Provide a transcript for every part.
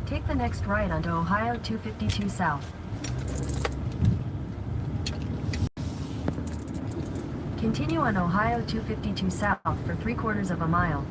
Take the next right onto Ohio 252 South. Continue on Ohio 252 South for 3/4 of a mile.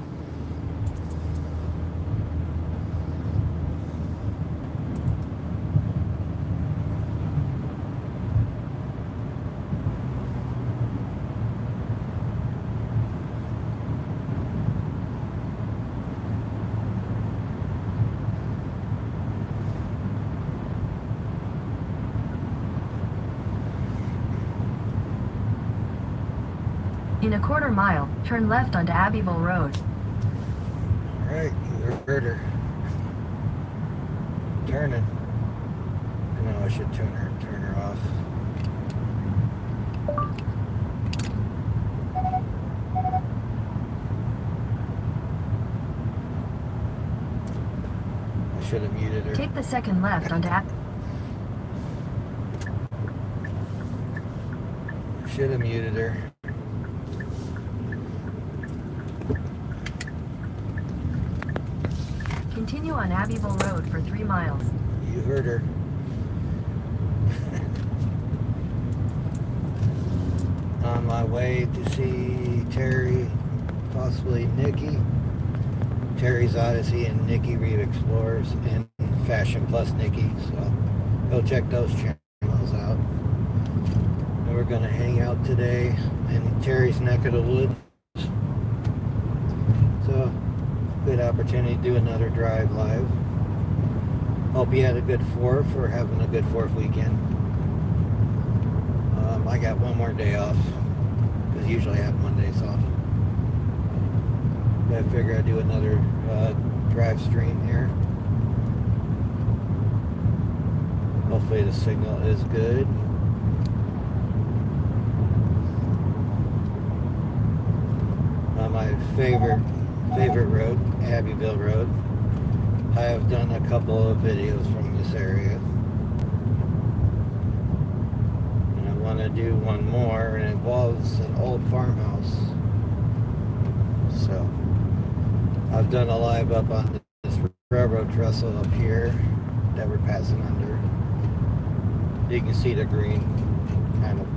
In a 1/4 mile, turn left onto Abbeville Road. Alright, you heard her. Turning. I know I should turn her off. I should have muted her. Take the second left onto Should have muted her. Continue on Abbeville Road for 3 miles. You heard her. On my way to see Terry, possibly Nikki. Terry's Odyssey and Nikki Reed Explorers and Fashion Plus Nikki. So go check those channels out. And we're going to hang out today in Terry's neck of the woods. So good opportunity to do another drive live. Hope you had a good 4th or having a good 4th weekend. I got one more day off because usually I have Mondays off. But I figure I'd do another drive stream here. Hopefully the signal is good. My favorite road, Abbeville Road. I have done a couple of videos from this area. And I want to do one more, and it involves an old farmhouse. So, I've done a live up on this railroad trestle up here that we're passing under. You can see the green, kind of.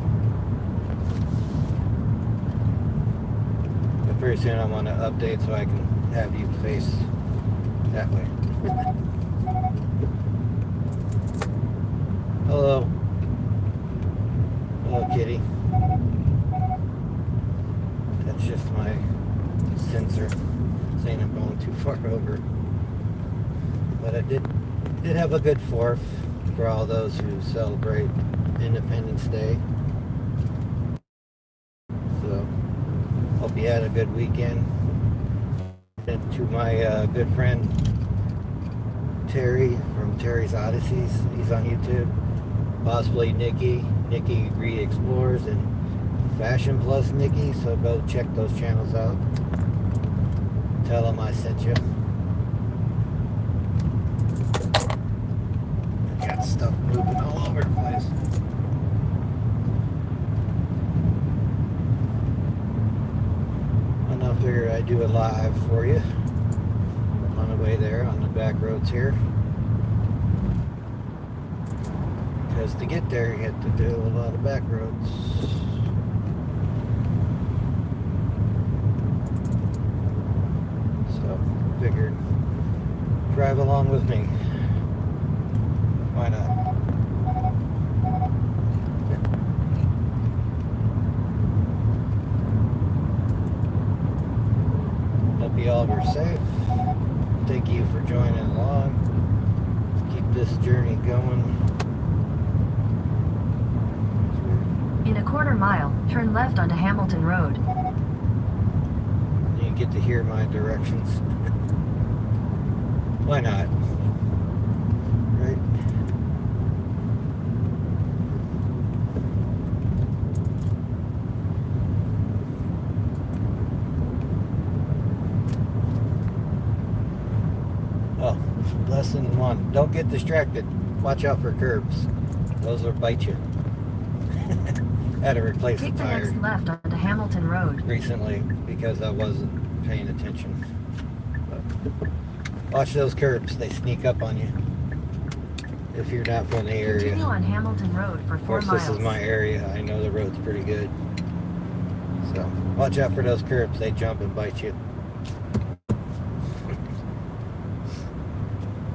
But pretty soon I want to update so I can have you face that way. Hello. Hello, kitty. That's just my sensor saying I'm going too far over. But I did have a good 4th for all those who celebrate Independence Day. So, hope you had a good weekend. And to my good friend Terry from Terry's Odysseys, he's on YouTube. Possibly Nikki Reed Explorers, and Fashion Plus Nikki. So go check those channels out. Tell them I sent you. I got stuff moving all over the place. And I figured I'd do it live for you on the way there on the back roads here. Because to get there you have to do a lot of back roads. So figured drive along with me. Why not? Hope you all were safe. Thank you for joining along. Let's keep this journey going. In a 1/4 mile, turn left onto Hamilton Road. You get to hear my directions. Why not? Right? Oh, lesson 1. Don't get distracted. Watch out for curbs. Those will bite you. Had to replace Take the the tire next left onto Hamilton Road. recently because I wasn't paying attention. But Watch those curbs, they sneak up on you if you're not from the area. Continue on Hamilton Road for 4 Of course, miles. this is my area. I know the road's pretty good. So, watch out for those curbs. They jump and bite you.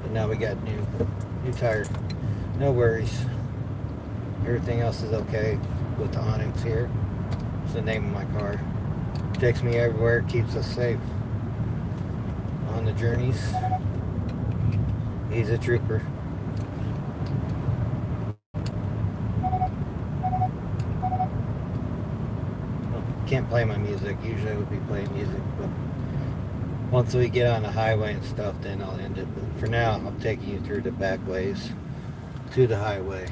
But now we got new tires. No worries. Everything else is okay with the Onyx here. It's the name of my car. Takes me everywhere, keeps us safe on the journeys. He's a trooper. Can't play my music. Usually I would be playing music, but once we get on the highway and stuff, then I'll end it. But for now, I'm taking you through the back ways to the highway.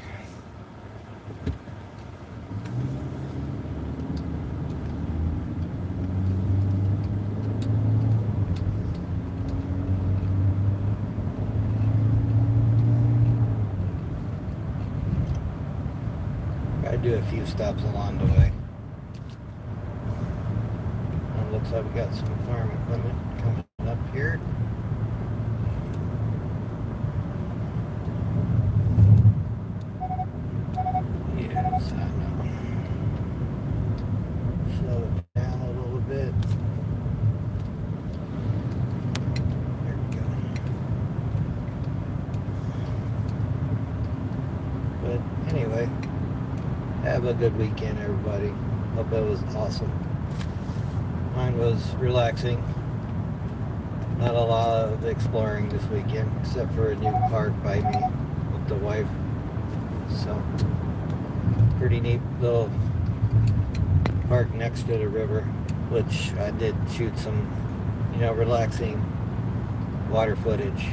Gotta do a few stops along the way. Looks like we got some farm equipment coming up here. Yes, I know. Slow it down a little bit. There we go. But anyway, have a good weekend, everybody. Hope it was awesome. Mine was relaxing. Not a lot of exploring this weekend, except for a new park by me with the wife. So, pretty neat little park next to the river, which I did shoot some, relaxing water footage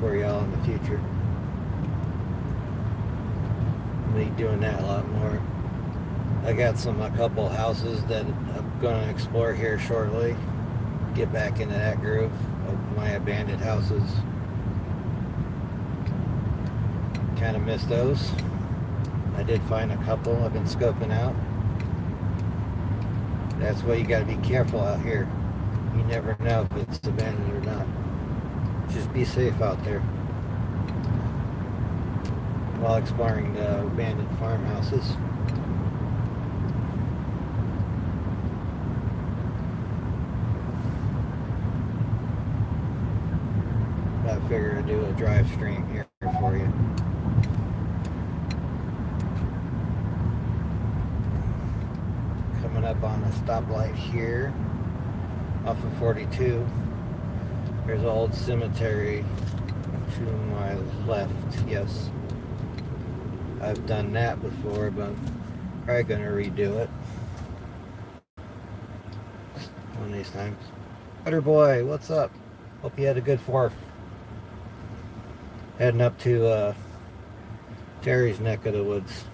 for y'all in the future. I'll be doing that a lot more. I got a couple houses that I'm going to explore here shortly. Get back into that groove of my abandoned houses. Kind of miss those. I did find a couple I've been scoping out. That's why you got to be careful out here. You never know if it's abandoned or not. Just be safe out there while exploring the abandoned farmhouses. I figure I'd do a drive stream here for you. Coming up on a stoplight here off of 42. There's an old cemetery to my left. Yes, I've done that before, but I'm probably going to redo it one of these times. Butter boy, what's up? Hope you had a good 4th. Heading up to Terry's neck of the woods.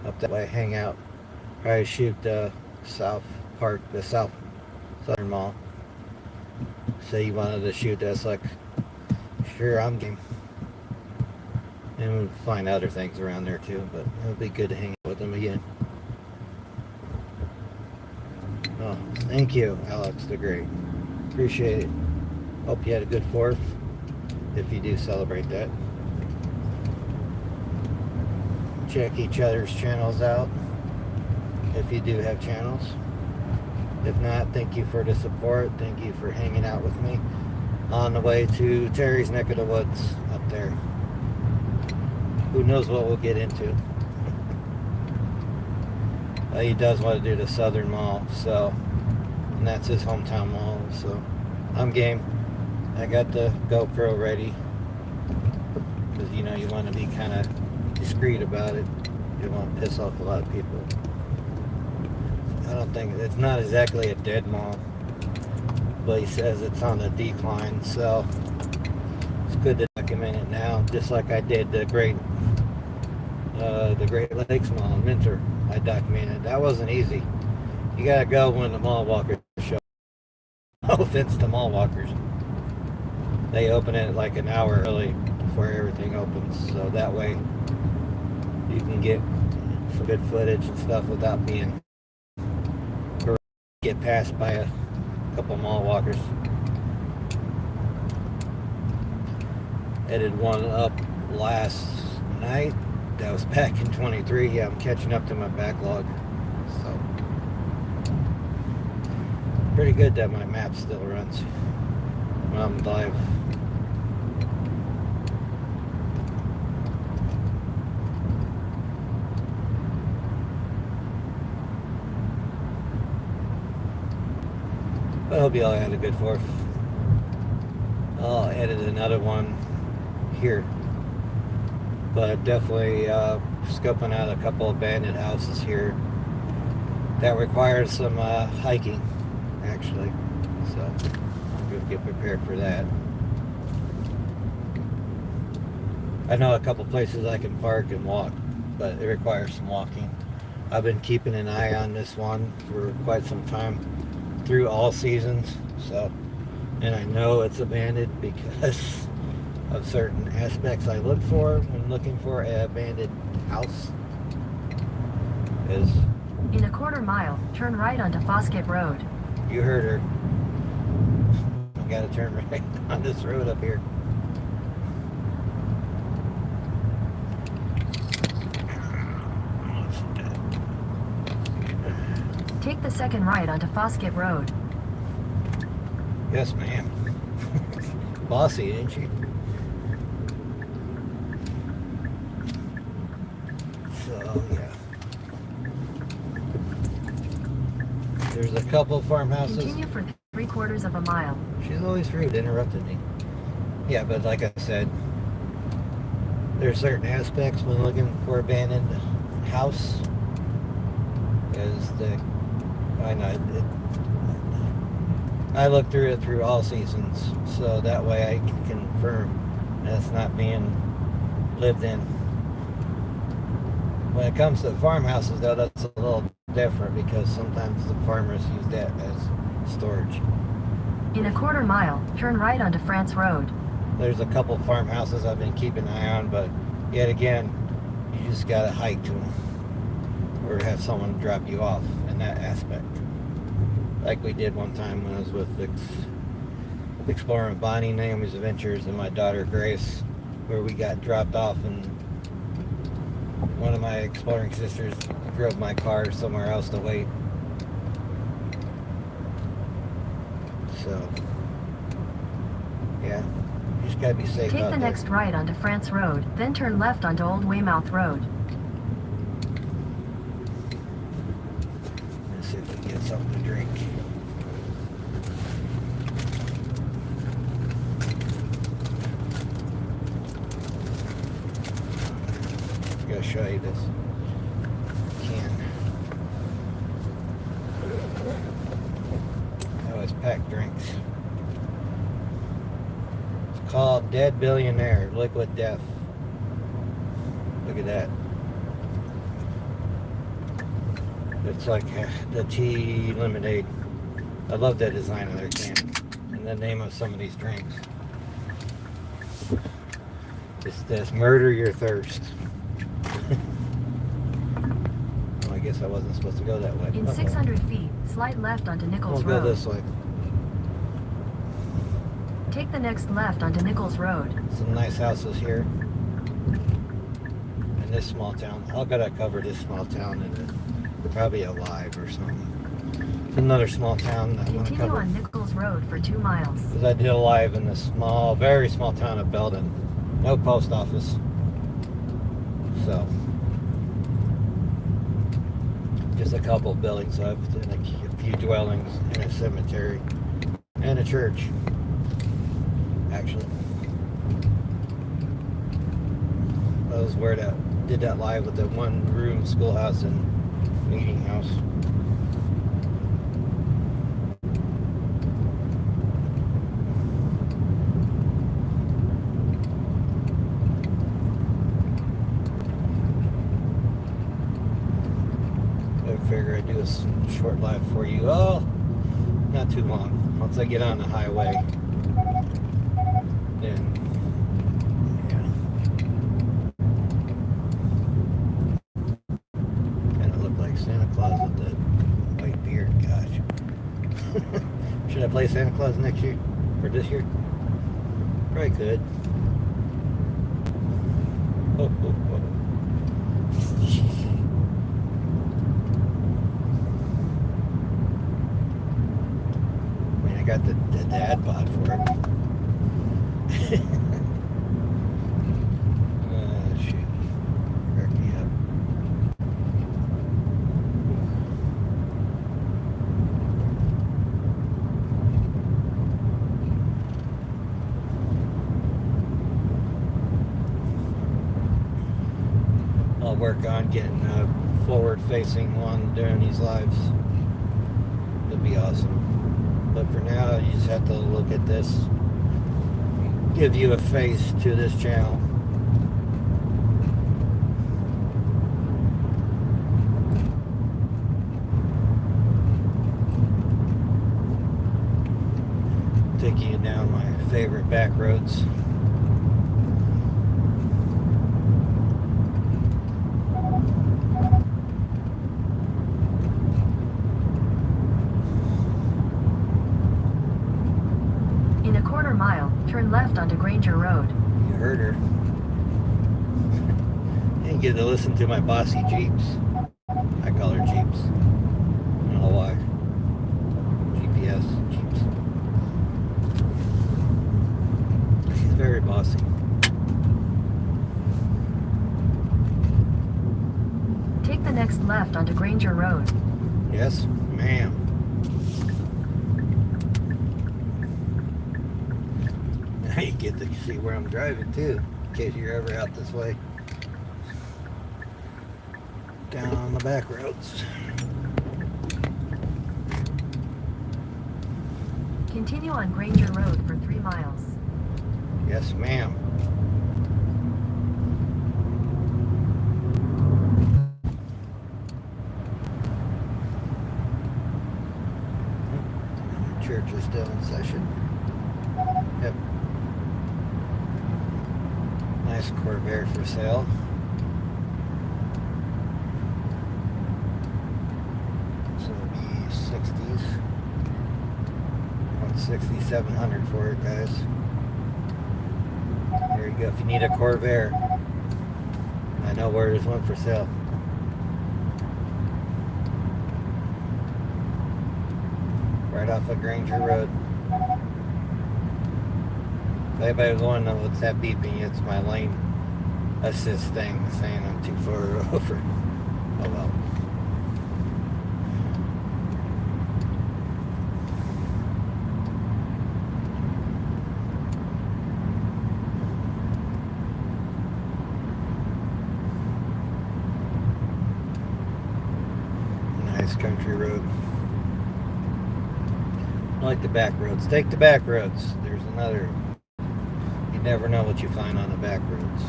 Up that way, hang out. Probably shoot the South Park, the Southern Mall. Say you wanted to shoot that's like, sure, I'm game. And we'll find other things around there too, but it'll be good to hang out with them again. Oh, thank you, Alex the Great. Appreciate it. Hope you had a good 4th. If you do celebrate that. Check each other's channels out if you do have channels. If not, thank you for the support. Thank you for hanging out with me on the way to Terry's neck of the woods up there. Who knows what we'll get into. He does want to do the Southern Mall, so, and that's his hometown mall, so I'm game. I got the GoPro ready because you want to be kind of discreet about it. You don't want to piss off a lot of people. I don't think it's not exactly a dead mall, but he says it's on the decline, so it's good to document it now, just like I did the Great Lakes Mall in Minter. I documented. That wasn't easy. You gotta go when the mall walkers show. No offense to mall walkers. They open it like an hour early before everything opens, so that way you can get some good footage and stuff without being get passed by a couple mall walkers. Edited one up last night. That was back in 23. Yeah, I'm catching up to my backlog. So, pretty good that my map still runs when I'm live. I hope you all had a good 4th. I'll edit another one here. But definitely scoping out a couple abandoned houses here that require some hiking, actually. So I'm going to get prepared for that. I know a couple places I can park and walk, but it requires some walking. I've been keeping an eye on this one for quite some time, through all seasons. So, and I know it's abandoned because of certain aspects I look for when looking for an abandoned house. Is In a quarter mile, turn right onto Foskett Road. you heard her. I gotta turn right on this road up here. Take the second right onto Foskett Road. Yes, ma'am. Bossy, ain't she? So, yeah. There's a couple farmhouses. Continue for 3/4 of a mile. She's always rude, interrupting me. Yeah, but like I said, there's certain aspects when looking for abandoned house. Is the I look through it through all seasons, so that way I can confirm that's not being lived in. When it comes to farmhouses, though, that's a little different because sometimes the farmers use that as storage. In a quarter mile, turn right onto France Road. There's a couple farmhouses I've been keeping an eye on, but yet again, you just gotta hike to them or have someone drop you off in that aspect. Like we did one time when I was with exploring Bonnie, Naomi's Adventures, and my daughter Grace, where we got dropped off and one of my exploring sisters drove my car somewhere else to wait. So, yeah, you just gotta be safe Take out the there. next right onto France Road, then turn left onto Old Weymouth Road. Let's see if we can get something to drink. I'm gonna show you this can. I always pack drinks. It's called Dead Billionaire Liquid Death. Look at that. It's like the tea lemonade. I love that design of their can and the name of some of these drinks. It's this Murder Your Thirst. Well, I guess I wasn't supposed to go that way. In 600 feet, slide left onto Nichols We'll Road. go this way. Take the next left onto Nichols Road. Some nice houses here in this small town. I'll gotta cover this small town in probably a live or something. It's another small town that I want to Continue cover. on Nichols Road for 2 miles. Because I did a live in this small, very small town of Belden. No post office. So, just a couple of buildings left and a few dwellings and a cemetery and a church, actually. That was where that did that live with the one room schoolhouse and meeting house. I figure I'd do a short live for you. Oh, not too long. Once I get on the highway, then kind of look like Santa Claus with the white beard. Gosh, should I play Santa Claus next year or this year? Probably could. I mean, I got the dad bod for it. Shoot. Crack me up. I'll work on getting a forward-facing one during these lives. It'll be awesome. But for now, you just have to look at this. Give you a face to this channel. Taking you down my favorite back roads. In a quarter mile, turn left onto Granger Road. You heard her. You didn't get to listen to my bossy Jeeps. I call her Jeeps. I don't know why. GPS Jeeps. She's very bossy. Take the next left onto Granger Road. Yes, ma'am. Now you get to see where I'm driving too, in case you're ever out this way. Down on the back roads. Continue on Granger Road for 3 miles. Yes, ma'am. Church is still in session. Yep. Nice Corvair for sale. So it'll be 60s. I want 6,700 for it, guys. There you go. If you need a Corvair, I know where there's one for sale. Right off of Granger Road. If anybody's wondering what's that beeping, it's my lane assist thing saying I'm too far over. Oh well. Nice country road. I like the back roads. Take the back roads. There's another. You never know what you find on the back roads.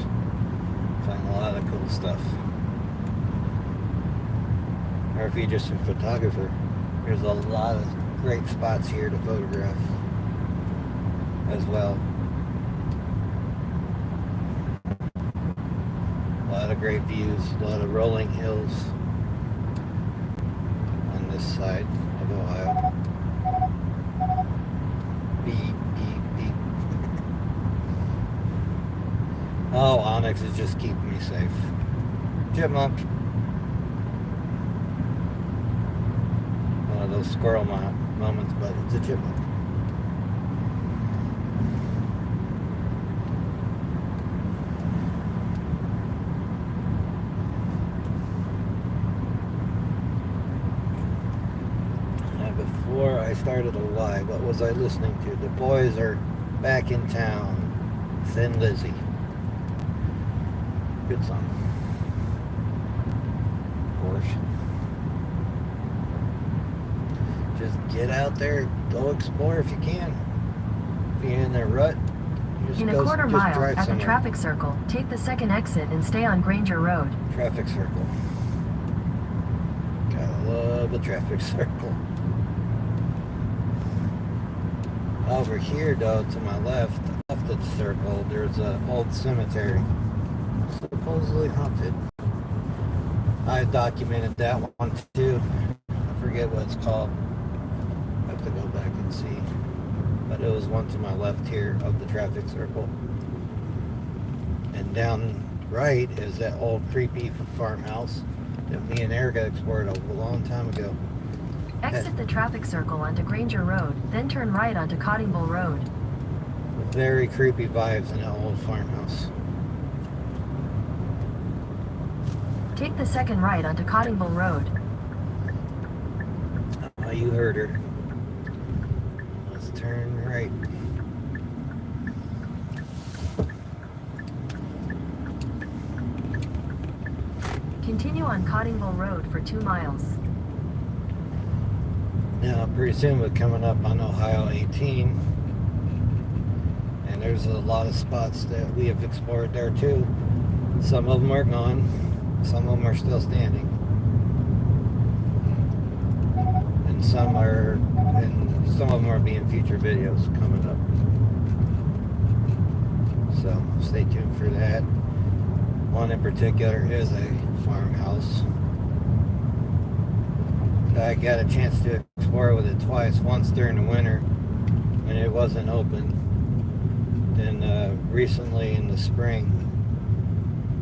Find a lot of cool stuff. Or if you're just a photographer, there's a lot of great spots here to photograph as well. A lot of great views, a lot of rolling hills on this side of Ohio. Beep, beep, beep. Oh, Onyx is just keeping me safe. Chipmunk. One of those squirrel moments, but it's a chipmunk. Before I started a live, what was I listening to? The Boys Are Back in Town. Thin Lizzy. Good song. Of course. Just get out there, go explore if you can. If you're in the rut, just In a go, quarter just mile, drive at the somewhere. traffic circle, take the second exit and stay on Granger Road. Traffic circle. Gotta love the traffic circle. Over here, though, to my left, off the circle, there's an old cemetery. Supposedly haunted. I documented that one too. I forget what it's called. I have to go back and see. But it was one to my left here of the traffic circle. And down right is that old creepy farmhouse that me and Erica explored a long time ago. Exit the traffic circle onto Granger Road, then turn right onto Cottingle Road. Very creepy vibes in that old farmhouse. Take the second right onto Cottingle Road. Oh, you heard her. Let's turn right. Continue on Cottingle Road for 2 miles. Now, pretty soon we're coming up on Ohio 18, and there's a lot of spots that we have explored there too. Some of them are gone, some of them are still standing, and some of them are being future videos coming up. So stay tuned for that. One in particular is a farmhouse. I got a chance to explore with it twice. Once during the winter, and it wasn't open. Then recently in the spring,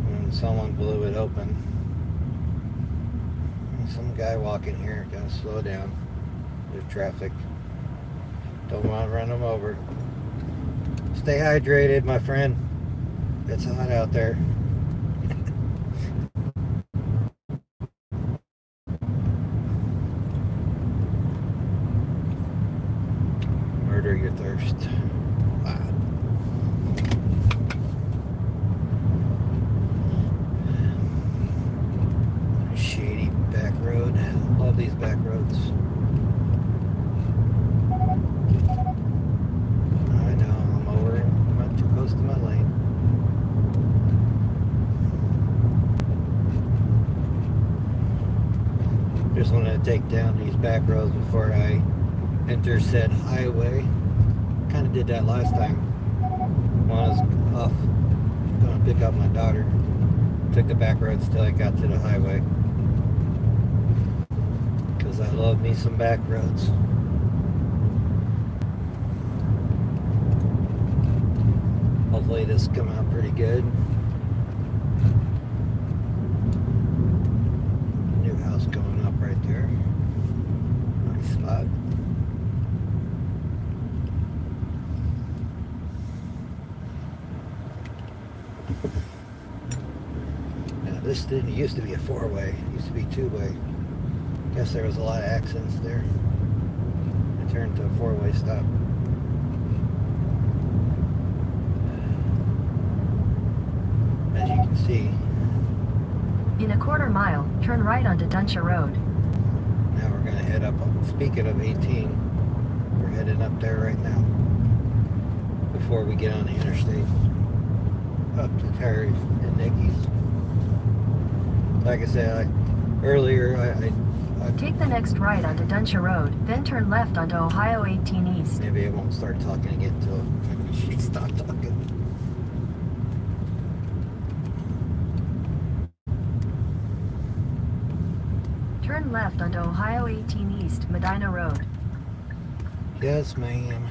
when someone blew it open. Some guy walking here, gotta slow down. There's traffic. Don't want to run them over. Stay hydrated, my friend. It's hot out there. Murder your thirst. Wow. Shady back road. Love these back roads. I know, I'm over. I'm not too close to my lane. Just wanted to take down these back roads before I enter said highway. Kind of did that last time when I was off going to pick up my daughter. Took the back roads till I got to the highway, because I love me some back roads. Hopefully this come out pretty good. New house going up right there. Nice spot. Now this didn't used to be a 4-way. It used to be 2-way. Guess there was a lot of accidents there. It turned to a 4-way stop. As you can see. In a quarter mile, turn right onto Dunsha Road. Now we're going to head up. Speaking of 18, we're heading up there right now. Before we get on the interstate. Up to Terry and Nikki's. Like I said, earlier, I Take the next right onto Dunsha Road, then turn left onto Ohio 18 East. maybe I won't start talking again until she stops talking. Turn left onto Ohio 18 East, Medina Road. Yes, ma'am.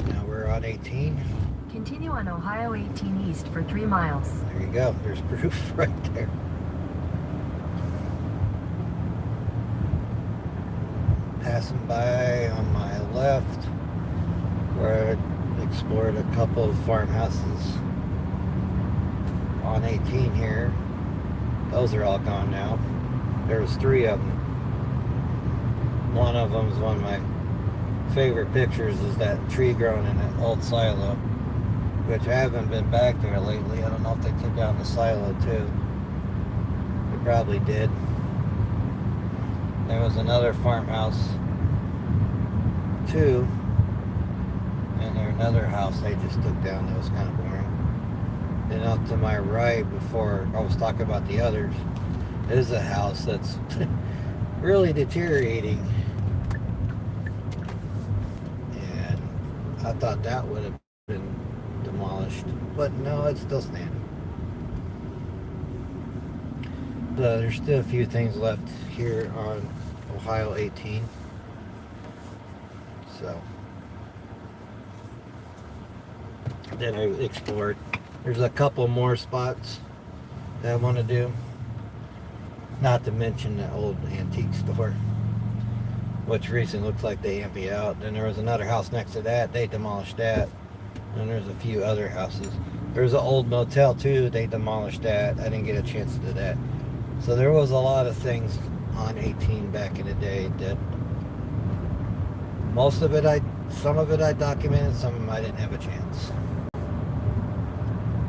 Now we're on 18. Continue on Ohio 18 East for 3 miles. There you go. There's proof right there. Passing by on my left, where I explored a couple of farmhouses on 18 here. Those are all gone now. There was 3 of them. One of them is one of my favorite pictures, is that tree growing in that old silo, which I haven't been back there lately. I don't know if they took down the silo too. They probably did. There was another farmhouse too, and there's another house they just took down that was kind of boring. Then up to my right, before I was talking about the others, is a house that's really deteriorating. And I thought that would have been demolished, but no, it's still standing. There's still a few things left here on Ohio 18. So then I explored. There's a couple more spots that I want to do. Not to mention the old antique store, which recently looks like they empty out. Then there was another house next to that. They demolished that. And there's a few other houses. There's an old motel too. They demolished that. I didn't get a chance to do that. So there was a lot of things on 18 back in the day that some of it I documented, some of them I didn't have a chance.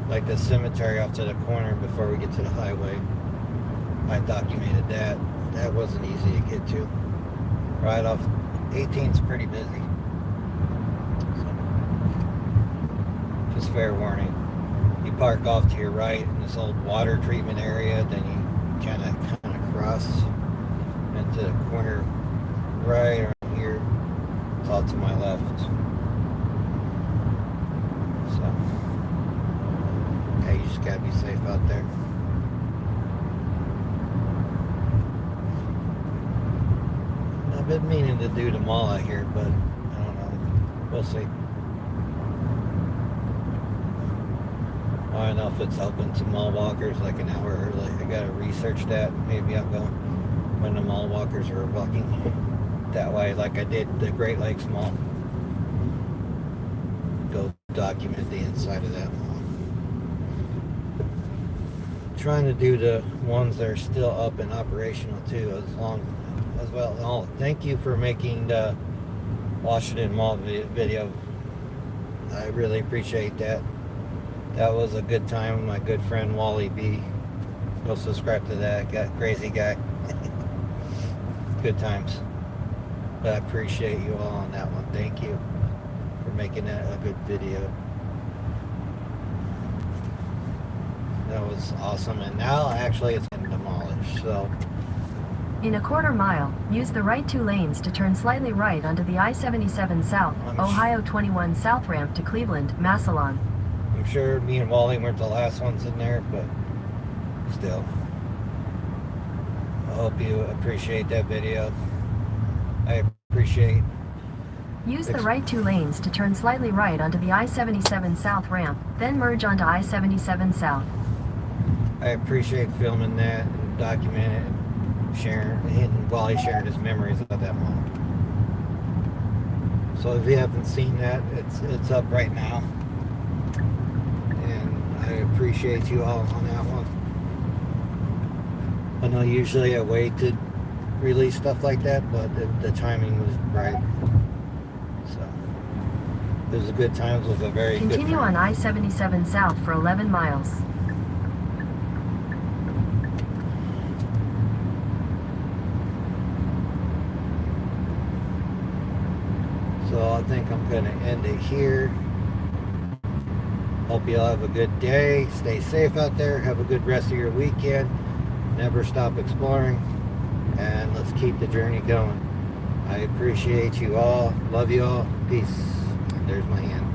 Like the cemetery off to the corner before we get to the highway. I documented that. That wasn't easy to get to. Right off 18's pretty busy. So, just fair warning. You park off to your right in this old water treatment area, then you kind of cross into the corner right around here. It's all to my left. So, okay, you just gotta be safe out there. I've been meaning to do the mall out here, but I don't know. We'll see. I don't know if it's open to mall walkers like an hour early. I gotta research that. Maybe I'll go when the mall walkers are walking that way, like I did the Great Lakes Mall. Go document the inside of that mall. Trying to do the ones that are still up and operational too, as well. Oh, thank you for making the Washington Mall video. I really appreciate that. That was a good time with my good friend Wally B. Go subscribe to that. Got crazy guy. Good times. But I appreciate you all on that one. Thank you for making that a good video. That was awesome. And now actually it's been demolished. So In a quarter mile, use the right 2 lanes to turn slightly right onto the I-77 South, Ohio 21 South ramp to Cleveland, Massillon. I'm sure me and Wally weren't the last ones in there, but still. I hope you appreciate that video. I appreciate. Use the right 2 lanes to turn slightly right onto the I-77 South ramp, then merge onto I-77 South. I appreciate filming that and documenting it. Sharing, and Wally sharing his memories of that mall. So if you haven't seen that, it's up right now, and I appreciate you all on that one. I know usually I wait to release stuff like that, but the timing was right. So it was a good time with a very good Continue on I-77 South for 11 miles. So I think I'm going to end it here. Hope you all have a good day. Stay safe out there. Have a good rest of your weekend. Never stop exploring. And let's keep the journey going. I appreciate you all. Love you all. Peace. And there's my hand.